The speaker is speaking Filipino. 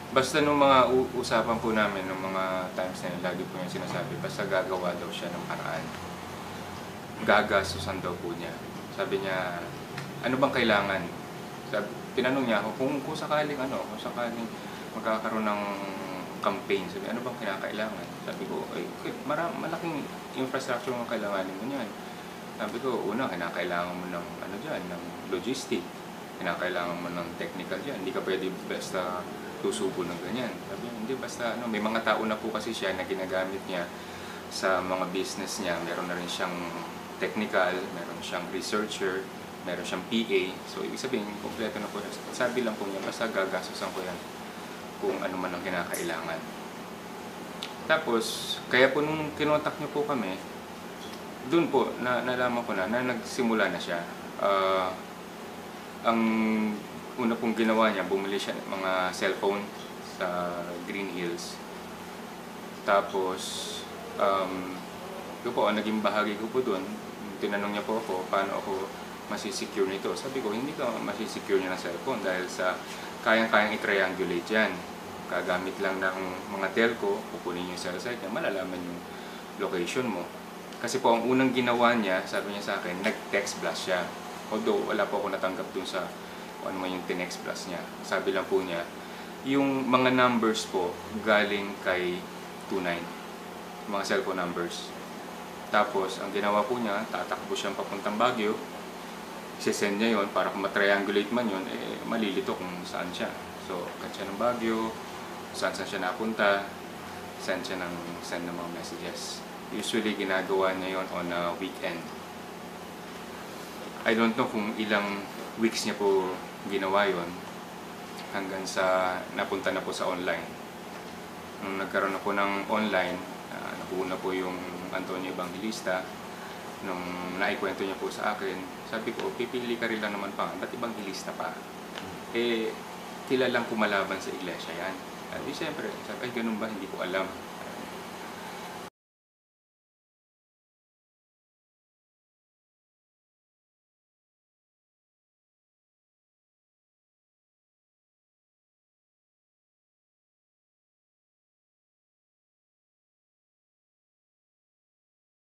Basta nung mga usapan po namin nung mga times na yun, lagi po niya sinasabi, basta gagawa daw siya ng paraan. Gagastusan daw po niya. Sabi niya, ano bang kailangan? Tinanong niya ako kung sakaling magkakaroon ng campaign, sabi, ano bang kinakailangan? Sabi ko, ay, malaking infrastructure ang kailanganin mo niyan. Sabi ko, una, kinakailangan mo ng, ng logistic. Kinakailangan mo ng technical dyan. Hindi ka pwede basta tusubo ng ganyan. Sabi niya, hindi, basta, may mga tao na po kasi siya na ginagamit niya sa mga business niya. Meron na rin siyang technical, meron siyang researcher, meron siyang PA. So, ibig sabihin, kompleto na po siya. Sabi lang po niya, basta gagastusan ko yan kung ano man ang kinakailangan. Tapos, kaya po nung kinontak niyo po kami, doon po, nalaman ko na nagsimula na siya. Ang una pong ginawa niya, bumili siya ng mga cellphone sa Green Hills. Tapos, yun po, naging bahagi ko po doon. Tinanong niya po ako, paano ako masisecure nito. Sabi ko, hindi ka masisecure niya ng cellphone dahil sa kayang-kayang i-triangulate yan. Kagamit lang ng mga telco, pupunin yung cell site niya, malalaman yung location mo. Kasi po, ang unang ginawa niya, sabi niya sa akin, nag-text blast siya. Although, wala po ako natanggap dun sa kung ano man yung tinext blast niya. Sabi lang po niya, yung mga numbers po galing kay 29, mga cellphone numbers. Tapos, ang ginawa po niya, tatakbo siyang papuntang Baguio, isesend niya yon para kung matriangulate man yun, malilito kung saan siya. So, kat siya ng Baguio, saan siya napunta, send ng mga messages. Usually, ginagawa niya yon on a weekend. I don't know kung ilang weeks niya po ginawa yon hanggang sa napunta na po sa online. Nung nagkaroon na po ng online, nakuha na po yung Antonio Evangelista. Nung naikwento niya po sa akin, sabi ko, pipili ka rin lang naman pa, ba't Evangelista pa? Kilalang kumalaban sa iglesia yan. At di siyempre, sabi, ay ganun ba, hindi ko alam.